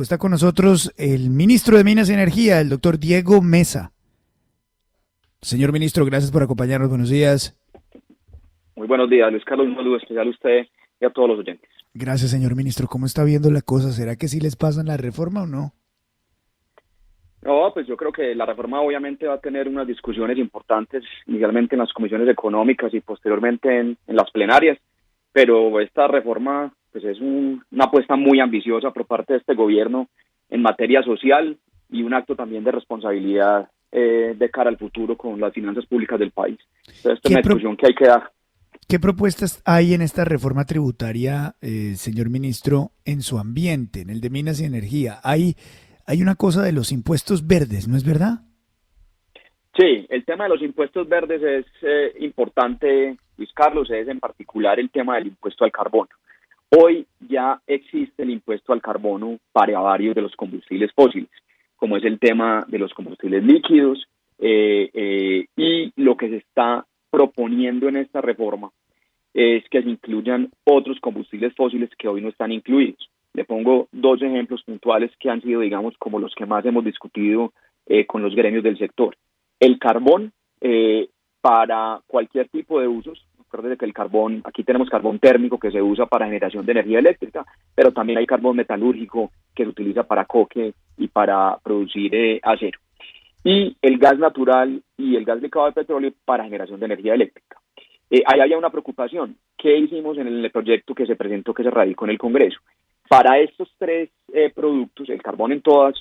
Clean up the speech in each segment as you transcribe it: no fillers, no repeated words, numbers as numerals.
Está con nosotros el ministro de Minas y Energía, el doctor Diego Mesa. Señor ministro, gracias por acompañarnos. Buenos días. Muy buenos días, Luis Carlos. Un saludo especial a usted y a todos los oyentes. Gracias, señor ministro. ¿Cómo está viendo la cosa? ¿Será que sí les pasan la reforma o no? No, pues yo creo que la reforma obviamente va a tener unas discusiones importantes, inicialmente en las comisiones económicas y posteriormente en las plenarias, pero esta reforma pues es una apuesta muy ambiciosa por parte de este gobierno en materia social y un acto también de responsabilidad de cara al futuro con las finanzas públicas del país. Entonces, esta es ¿Qué, una discusión que hay que dar. qué propuestas hay en esta reforma tributaria, señor ministro, en su ambiente, en el de Minas y Energía? Hay una cosa de los impuestos verdes, ¿no es verdad? Sí, el tema de los impuestos verdes es importante, Luis Carlos, es en particular el tema del impuesto al carbono. Hoy ya existe el impuesto al carbono para varios de los combustibles fósiles, como es el tema de los combustibles líquidos, y lo que se está proponiendo en esta reforma es que se incluyan otros combustibles fósiles que hoy no están incluidos. Le pongo dos ejemplos puntuales que han sido, digamos, como los que más hemos discutido con los gremios del sector. El carbón, para cualquier tipo de usos. Recuerde que el carbón, aquí tenemos carbón térmico que se usa para generación de energía eléctrica, pero también hay carbón metalúrgico que se utiliza para coque y para producir acero. Y el gas natural y el gas licuado de petróleo para generación de energía eléctrica. Ahí había una preocupación. ¿Qué hicimos en el proyecto que se presentó, que se radicó en el Congreso? Para estos tres productos, el carbón en todos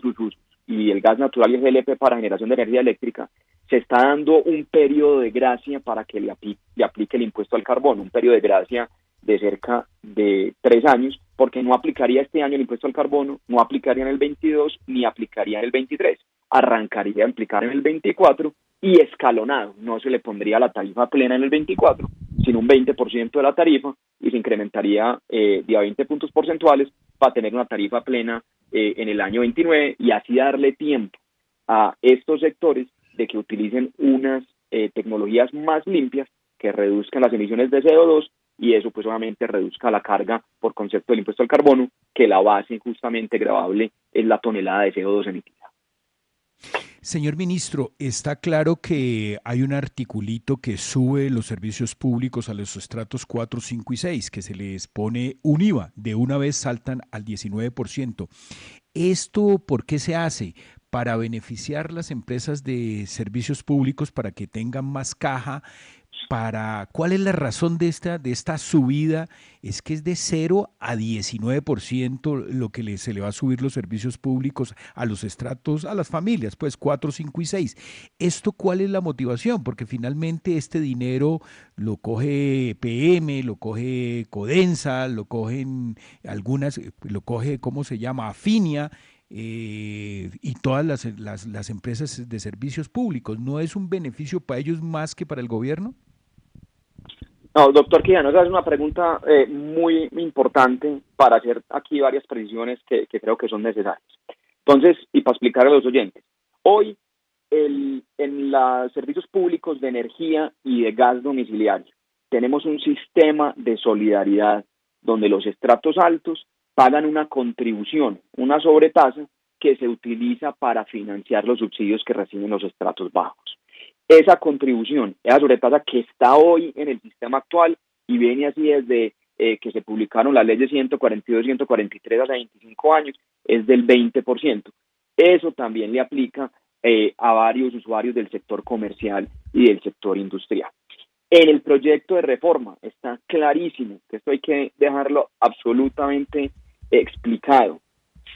sus usos y el gas natural y el GLP para generación de energía eléctrica, se está dando un periodo de gracia para que le aplique el impuesto al carbono, un periodo de gracia de cerca de 3 años, porque no aplicaría este año el impuesto al carbono, no aplicaría en el 22 ni aplicaría en el 23, arrancaría a aplicar en el 24 y escalonado, no se le pondría la tarifa plena en el 24, sino un 20% de la tarifa y se incrementaría de a 20 puntos porcentuales para tener una tarifa plena en el año 29 y así darle tiempo a estos sectores de que utilicen unas tecnologías más limpias que reduzcan las emisiones de CO2 y eso pues obviamente reduzca la carga por concepto del impuesto al carbono, que la base justamente gravable es la tonelada de CO2 emitida. Señor ministro, está claro que hay un articulito que sube los servicios públicos a los estratos 4, 5 y 6, que se les pone un IVA, de una vez saltan al 19%. ¿Esto por qué se hace? Para beneficiar las empresas de servicios públicos para que tengan más caja. ¿Cuál es la razón de esta subida? Es que es de 0 a 19% lo que se le va a subir los servicios públicos a los estratos, a las familias, pues 4, 5 y 6. ¿Esto cuál es la motivación? Porque finalmente este dinero lo coge PM, lo coge Codensa, lo cogen algunas, lo coge, ¿cómo se llama? Afinia. Y todas las empresas de servicios públicos. ¿No es un beneficio para ellos más que para el gobierno? No, doctor Quijano, esa es una pregunta muy importante para hacer aquí varias precisiones que creo que son necesarias. Entonces, y para explicar a los oyentes, hoy en los servicios públicos de energía y de gas domiciliario tenemos un sistema de solidaridad donde los estratos altos pagan una contribución, una sobretasa que se utiliza para financiar los subsidios que reciben los estratos bajos. Esa contribución, esa sobretasa que está hoy en el sistema actual y viene así desde que se publicaron las leyes 142 y 143 hace 25 años, es del 20%. Eso también le aplica a varios usuarios del sector comercial y del sector industrial. En el proyecto de reforma está clarísimo, que esto hay que dejarlo absolutamente explicado,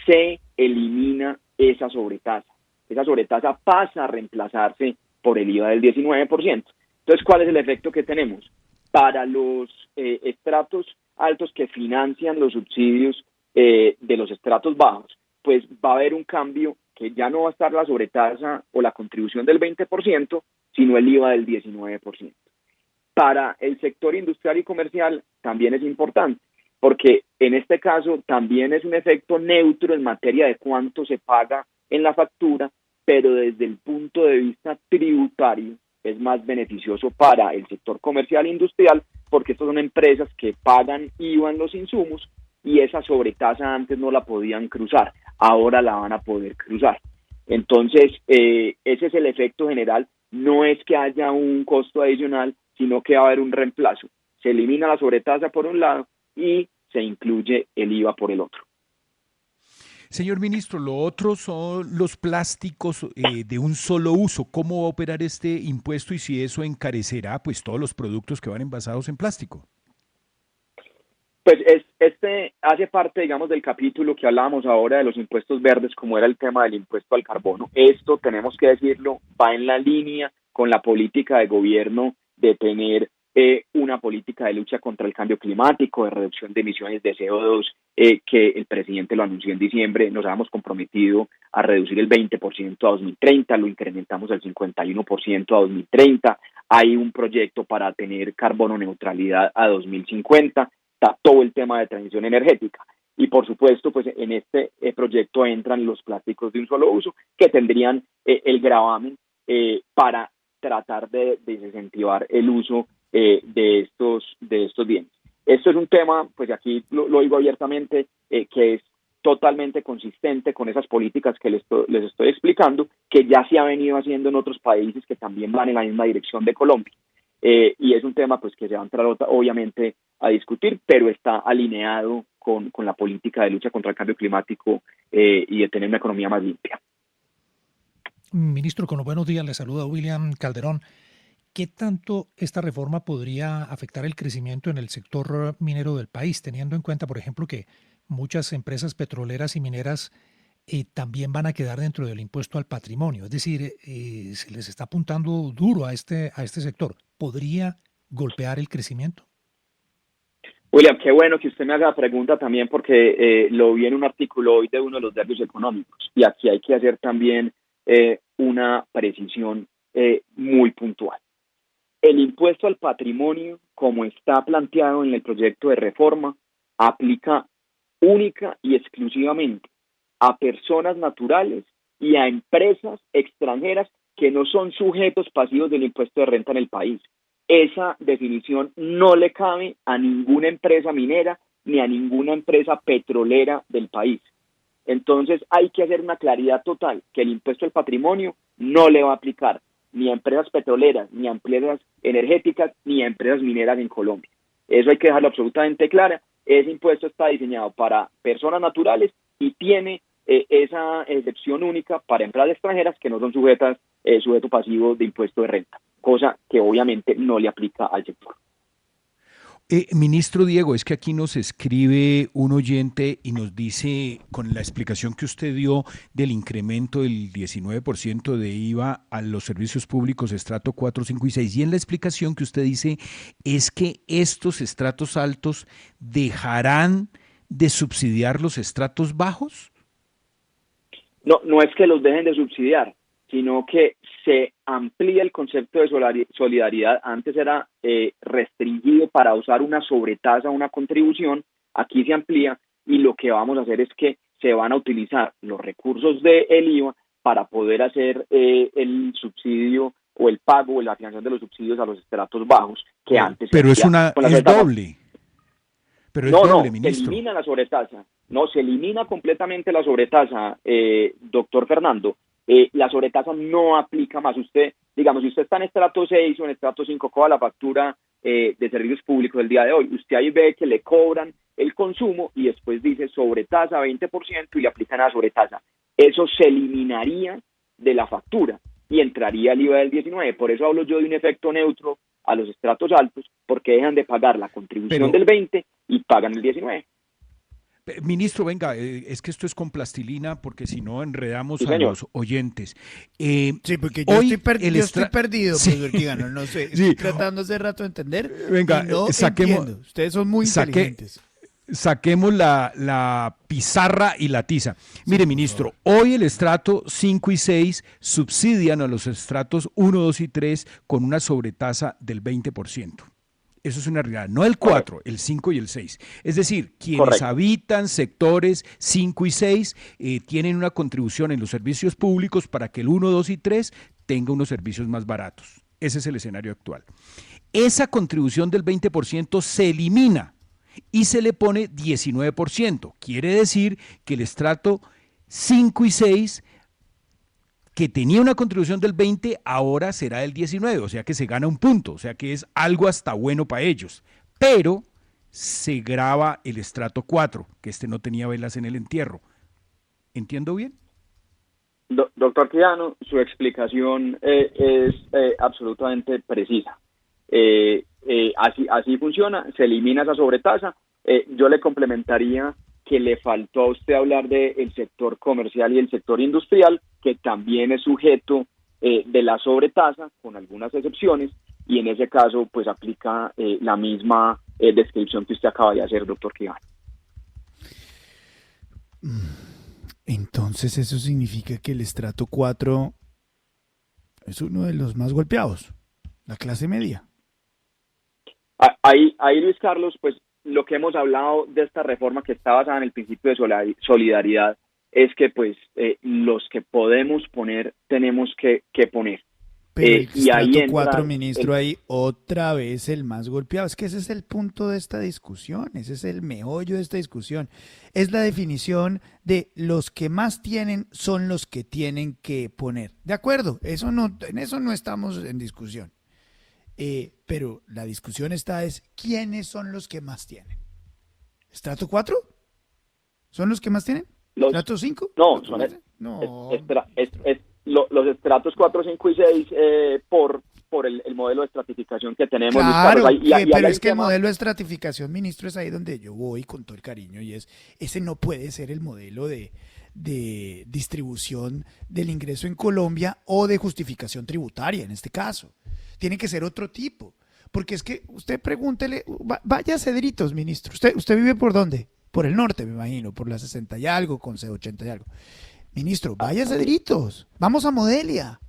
se elimina esa sobretasa. Esa sobretasa pasa a reemplazarse por el IVA del 19%. Entonces, ¿cuál es el efecto que tenemos? Para los estratos altos que financian los subsidios de los estratos bajos, pues va a haber un cambio que ya no va a estar la sobretasa o la contribución del 20%, sino el IVA del 19%. Para el sector industrial y comercial también es importante, porque en este caso también es un efecto neutro en materia de cuánto se paga en la factura, pero desde el punto de vista tributario es más beneficioso para el sector comercial e industrial, porque estas son empresas que pagan IVA en los insumos y esa sobretasa antes no la podían cruzar, ahora la van a poder cruzar. Entonces, ese es el efecto general. No es que haya un costo adicional, sino que va a haber un reemplazo. Se elimina la sobretasa por un lado y se incluye el IVA por el otro. Señor ministro, lo otro son los plásticos de un solo uso. ¿Cómo va a operar este impuesto y si eso encarecerá pues todos los productos que van envasados en plástico? Pues este hace parte, digamos, del capítulo que hablábamos ahora de los impuestos verdes, como era el tema del impuesto al carbono. Esto, tenemos que decirlo, va en la línea con la política de gobierno de tener una política de lucha contra el cambio climático, de reducción de emisiones de CO2, que el presidente lo anunció en diciembre. Nos habíamos comprometido a reducir el 20% a 2030, lo incrementamos al 51% a 2030. Hay un proyecto para tener carbono neutralidad a 2050. Está todo el tema de transición energética. Y por supuesto, pues en este proyecto entran los plásticos de un solo uso, que tendrían el gravamen para tratar de desincentivar el uso de estos bienes. Esto es un tema, pues aquí lo digo abiertamente, que es totalmente consistente con esas políticas que les estoy explicando, que ya se ha venido haciendo en otros países que también van en la misma dirección de Colombia. Y es un tema pues que se va a entrar obviamente a discutir, pero está alineado con la política de lucha contra el cambio climático y de tener una economía más limpia. Ministro, con los buenos días, le saluda William Calderón. ¿Qué tanto esta reforma podría afectar el crecimiento en el sector minero del país, teniendo en cuenta, por ejemplo, que muchas empresas petroleras y mineras también van a quedar dentro del impuesto al patrimonio? Es decir, se les está apuntando duro a este sector. ¿Podría golpear el crecimiento? William, qué bueno que usted me haga la pregunta también, porque lo vi en un artículo hoy de uno de los diarios económicos, y aquí hay que hacer también una precisión muy puntual. El impuesto al patrimonio, como está planteado en el proyecto de reforma, aplica única y exclusivamente a personas naturales y a empresas extranjeras que no son sujetos pasivos del impuesto de renta en el país. Esa definición no le cabe a ninguna empresa minera ni a ninguna empresa petrolera del país. Entonces hay que hacer una claridad total, que el impuesto al patrimonio no le va a aplicar ni a empresas petroleras, ni a empresas energéticas, ni a empresas mineras en Colombia. Eso hay que dejarlo absolutamente claro. Ese impuesto está diseñado para personas naturales y tiene esa excepción única para empresas extranjeras que no son sujeto pasivo de impuesto de renta, cosa que obviamente no le aplica al sector. Ministro Diego, es que aquí nos escribe un oyente y nos dice, con la explicación que usted dio del incremento del 19% de IVA a los servicios públicos estrato 4, 5 y 6, y en la explicación que usted dice es que estos estratos altos dejarán de subsidiar los estratos bajos. No es que los dejen de subsidiar, sino que se amplía el concepto de solidaridad. Antes era restringido para usar una sobretasa, una contribución. Aquí se amplía y lo que vamos a hacer es que se van a utilizar los recursos del IVA para poder hacer el subsidio o el pago o la afiliación de los subsidios a los estratos bajos que antes. Pero es doble. Pero es doble, ministro. Se elimina la sobretasa. No, se elimina completamente la sobretasa, doctor Fernando. La sobretasa no aplica más. Usted, digamos, si usted está en estrato 6 o en estrato 5, coja la factura de servicios públicos del día de hoy. Usted ahí ve que le cobran el consumo y después dice sobretasa 20% y le aplican a la sobretasa. Eso se eliminaría de la factura y entraría el IVA del 19%. Por eso hablo yo de un efecto neutro a los estratos altos, porque dejan de pagar la contribución del 20% y pagan el 19%. Ministro, venga, es que esto es con plastilina porque si no enredamos a señor. los oyentes. Sí, porque yo estoy perdido, sí. profesor Quijano, no sé, estoy tratando hace rato de entender. Venga, no entiendo. Ustedes son muy inteligentes. Saquemos la pizarra y la tiza. Mire, ministro, hoy el estrato 5 y 6 subsidian a los estratos 1, 2 y 3 con una sobretasa del 20%. Eso es una realidad, no el 4, el 5 y el 6. Es decir, quienes habitan sectores 5 y 6 tienen una contribución en los servicios públicos para que el 1, 2 y 3 tenga unos servicios más baratos. Ese es el escenario actual. Esa contribución del 20% se elimina y se le pone 19%. Quiere decir que el estrato 5 y 6, que tenía una contribución del 20, ahora será del 19, o sea que se gana un punto, o sea que es algo hasta bueno para ellos. Pero se grava el estrato 4, que no tenía velas en el entierro. ¿Entiendo bien? Doctor Quijano, su explicación es absolutamente precisa. Así funciona, se elimina esa sobretasa. Yo le complementaría que le faltó a usted hablar del sector comercial y el sector industrial, que también es sujeto de la sobretasa, con algunas excepciones, y en ese caso pues aplica la misma descripción que usted acaba de hacer, doctor Quijano. Entonces eso significa que el estrato 4 es uno de los más golpeados, la clase media. Ahí, Luis Carlos, pues lo que hemos hablado de esta reforma que está basada en el principio de solidaridad es que pues los que podemos poner tenemos que poner. Pero el y ahí estrato entra 4, ministro, ahí otra vez el más golpeado. Es que ese es el punto de esta discusión, ese es el meollo de esta discusión. Es la definición de los que más tienen son los que tienen que poner. De acuerdo, en eso no estamos en discusión. Pero la discusión es ¿quiénes son los que más tienen? ¿Estrato 4? ¿Son los que más tienen? ¿Estrato 5? No, los estratos 4, 5 y 6 por el modelo de estratificación que tenemos. Claro, Luis Carlos. pero es que el modelo de estratificación, ministro, es ahí donde yo voy con todo el cariño, y ese no puede ser el modelo de distribución del ingreso en Colombia o de justificación tributaria en este caso. Tiene que ser otro tipo, porque es que usted pregúntele, vaya a Cedritos, ministro. ¿Usted vive por dónde? Por el norte, me imagino, por la 60 y algo, con C80 y algo. Ministro, vaya a Cedritos, vamos a Modelia,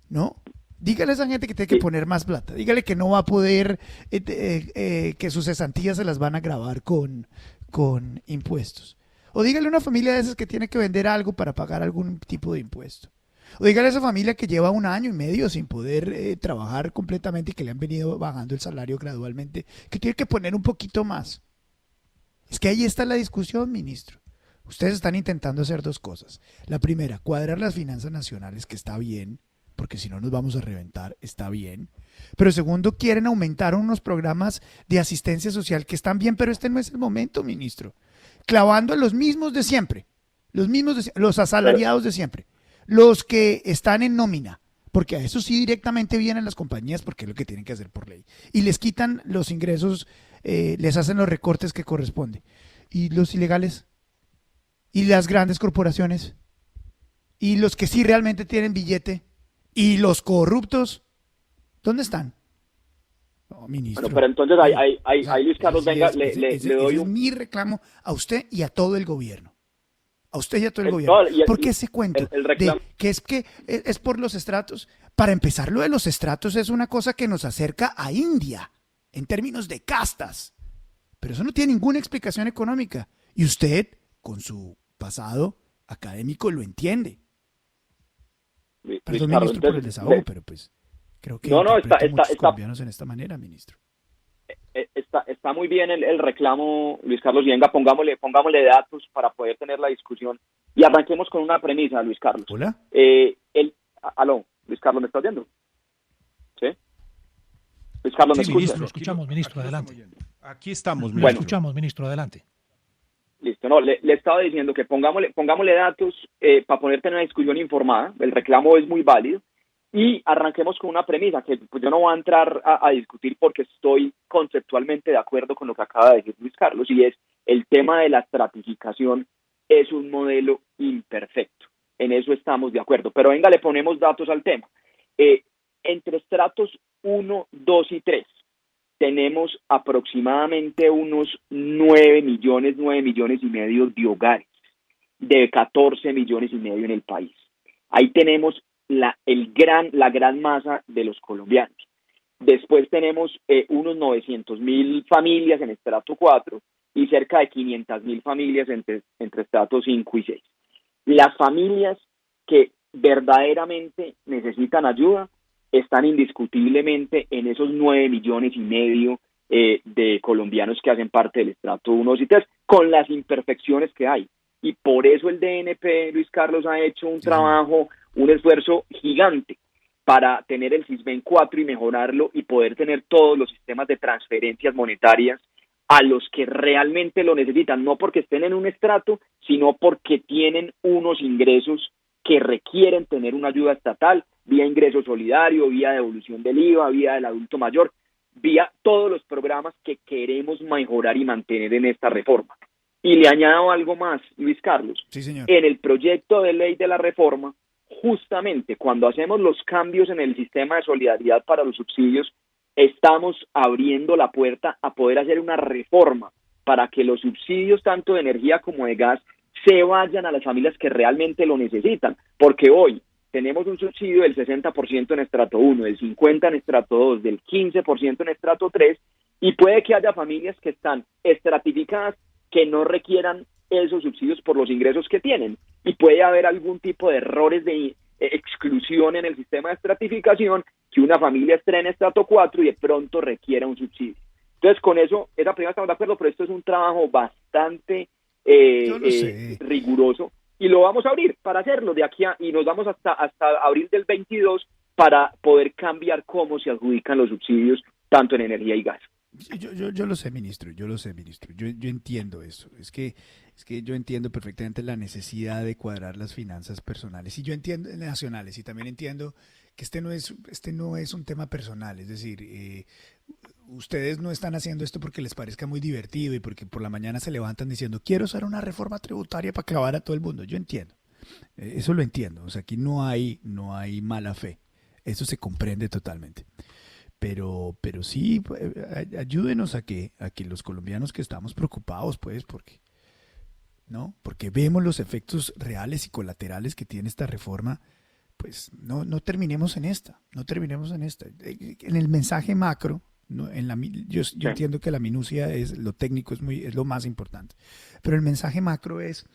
¿no? Dígale a esa gente que tiene que poner más plata, dígale que no va a poder, que sus cesantías se las van a gravar con impuestos. O dígale a una familia de esas que tiene que vender algo para pagar algún tipo de impuesto. O dígale a esa familia que lleva 1 año y medio sin poder trabajar completamente y que le han venido bajando el salario gradualmente, que tiene que poner un poquito más. Es que ahí está la discusión, ministro. Ustedes están intentando hacer 2 cosas. La primera, cuadrar las finanzas nacionales, que está bien, porque si no nos vamos a reventar, está bien. Pero segundo, quieren aumentar unos programas de asistencia social que están bien, pero este no es el momento, ministro. Clavando a los mismos de siempre, los asalariados de siempre, los que están en nómina, porque a eso sí directamente vienen las compañías, porque es lo que tienen que hacer por ley. Y les quitan los ingresos, les hacen los recortes que corresponde. ¿Y los ilegales? ¿Y las grandes corporaciones? ¿Y los que sí realmente tienen billete? ¿Y los corruptos? ¿Dónde están? No, ministro. Bueno, pero entonces ahí Luis Carlos, venga, le doy es mi reclamo a usted y a todo el gobierno. A usted y a todo el gobierno. ¿Por qué ese cuento de que es por los estratos? Para empezar, lo de los estratos es una cosa que nos acerca a India en términos de castas. Pero eso no tiene ninguna explicación económica. Y usted, con su pasado académico, lo entiende. Perdón, Carlos, ministro, por el desahogo, pero pues creo que muchos colombianos en esta manera, ministro. Está muy bien el reclamo, Luis Carlos, y venga, pongámosle datos para poder tener la discusión. Y arranquemos con una premisa, Luis Carlos. ¿Hola? Aló, Luis Carlos, ¿me estás viendo? ¿Sí? Luis Carlos, ¿me escuchas? Lo escuchamos, ministro, adelante. Aquí estamos, ministro. Lo escuchamos, ministro, adelante. Listo, no, le estaba diciendo que pongámosle datos para poder tener una discusión informada. El reclamo es muy válido. Y arranquemos con una premisa que pues, yo no voy a entrar a discutir porque estoy conceptualmente de acuerdo con lo que acaba de decir Luis Carlos, y es el tema de la estratificación es un modelo imperfecto. En eso estamos de acuerdo. Pero venga, le ponemos datos al tema. Entre estratos 1, 2 y 3 tenemos aproximadamente unos 9 millones y medio de hogares, de 14 millones y medio en el país. Ahí tenemos la gran masa de los colombianos. Después tenemos unos 900.000 familias en estrato 4 y cerca de 500.000 familias entre estratos 5 y 6. Las familias que verdaderamente necesitan ayuda están indiscutiblemente en esos 9 millones y medio de colombianos que hacen parte del estrato 1, 2 y 3, con las imperfecciones que hay. Y por eso el DNP, Luis Carlos, ha hecho un trabajo, un esfuerzo gigante para tener el SISBEN 4 y mejorarlo y poder tener todos los sistemas de transferencias monetarias a los que realmente lo necesitan, no porque estén en un estrato, sino porque tienen unos ingresos que requieren tener una ayuda estatal, vía ingreso solidario, vía devolución del IVA, vía del adulto mayor, vía todos los programas que queremos mejorar y mantener en esta reforma. Y le añado algo más, Luis Carlos. Sí, señor. En el proyecto de ley de la reforma, justamente cuando hacemos los cambios en el sistema de solidaridad para los subsidios, estamos abriendo la puerta a poder hacer una reforma para que los subsidios tanto de energía como de gas se vayan a las familias que realmente lo necesitan, porque hoy tenemos un subsidio del 60% en estrato 1, del 50% en estrato 2, del 15% en estrato 3, y puede que haya familias que están estratificadas que no requieran esos subsidios por los ingresos que tienen, y puede haber algún tipo de errores de exclusión en el sistema de estratificación, que una familia esté en estrato 4 y de pronto requiera un subsidio. Entonces, con eso, esa primera estamos de acuerdo, pero esto es un trabajo bastante riguroso, y lo vamos a abrir para hacerlo de aquí y nos vamos hasta abril del 22 para poder cambiar cómo se adjudican los subsidios tanto en energía y gas. Yo lo sé, ministro, yo entiendo eso. Es que yo entiendo perfectamente la necesidad de cuadrar las finanzas personales, y yo entiendo nacionales, y también entiendo que este no es un tema personal. Es decir, ustedes no están haciendo esto porque les parezca muy divertido y porque por la mañana se levantan diciendo quiero hacer una reforma tributaria para clavar a todo el mundo. Yo entiendo, eso lo entiendo. O sea, aquí no hay mala fe. Eso se comprende totalmente. Pero sí, ayúdenos a que los colombianos que estamos preocupados, pues, porque vemos los efectos reales y colaterales que tiene esta reforma, pues no terminemos en esta. En el mensaje macro, yo entiendo que la minucia es lo técnico, es lo más importante, pero el mensaje macro es: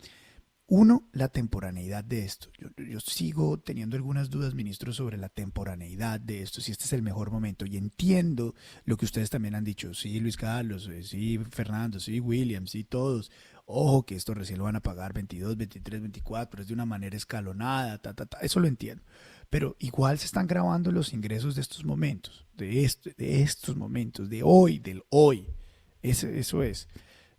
uno, la temporaneidad de esto. Yo sigo teniendo algunas dudas, ministro, sobre la temporaneidad de esto, si este es el mejor momento. Y entiendo lo que ustedes también han dicho. Sí, Luis Carlos, sí, Fernando, sí, William, sí, todos. Ojo, que esto recién lo van a pagar 22, 23, 24, es de una manera escalonada, eso lo entiendo. Pero igual se están grabando los ingresos de estos momentos, de estos momentos, del hoy. Eso es.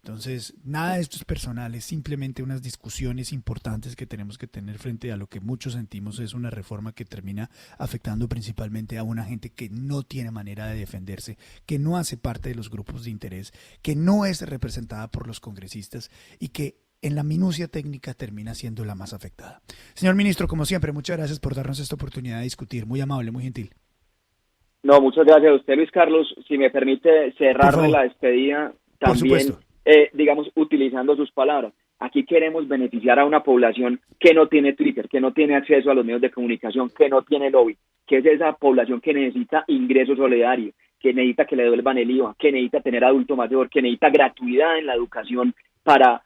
Entonces, nada de esto es personal, es simplemente unas discusiones importantes que tenemos que tener frente a lo que muchos sentimos es una reforma que termina afectando principalmente a una gente que no tiene manera de defenderse, que no hace parte de los grupos de interés, que no es representada por los congresistas y que en la minucia técnica termina siendo la más afectada. Señor ministro, como siempre, muchas gracias por darnos esta oportunidad de discutir. Muy amable, muy gentil. No, muchas gracias a usted, Luis Carlos. Si me permite cerrarle la despedida también. Por supuesto. Digamos, utilizando sus palabras. Aquí queremos beneficiar a una población que no tiene Twitter, que no tiene acceso a los medios de comunicación, que no tiene lobby, que es esa población que necesita ingreso solidario, que necesita que le devuelvan el IVA, que necesita tener adulto mayor, que necesita gratuidad en la educación para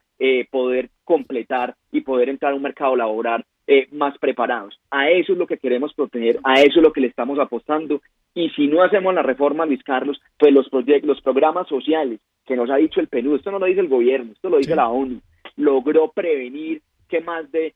poder completar y poder entrar a un mercado laboral más preparados. A eso es lo que queremos proteger, a eso es lo que le estamos apostando. Y si no hacemos la reforma, Luis Carlos, pues los programas sociales que nos ha dicho el PNUD, esto no lo dice el gobierno, esto lo dice la ONU, logró prevenir que más de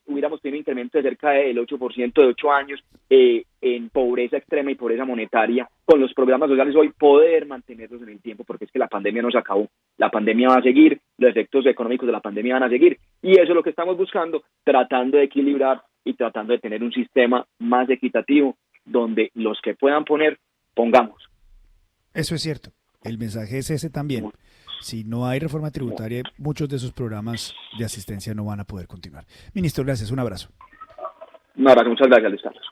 hubiéramos tenido un incremento de cerca del 8% de 8 años en pobreza extrema y pobreza monetaria. Con los programas sociales hoy poder mantenerlos en el tiempo, porque es que la pandemia no se acabó, la pandemia va a seguir, los efectos económicos de la pandemia van a seguir, y eso es lo que estamos buscando, tratando de equilibrar y tratando de tener un sistema más equitativo donde los que puedan poner, pongamos. Eso es cierto. El mensaje es ese también. Si no hay reforma tributaria, muchos de esos programas de asistencia no van a poder continuar. Ministro, gracias. Un abrazo. Un abrazo. Muchas gracias, Luis Carlos.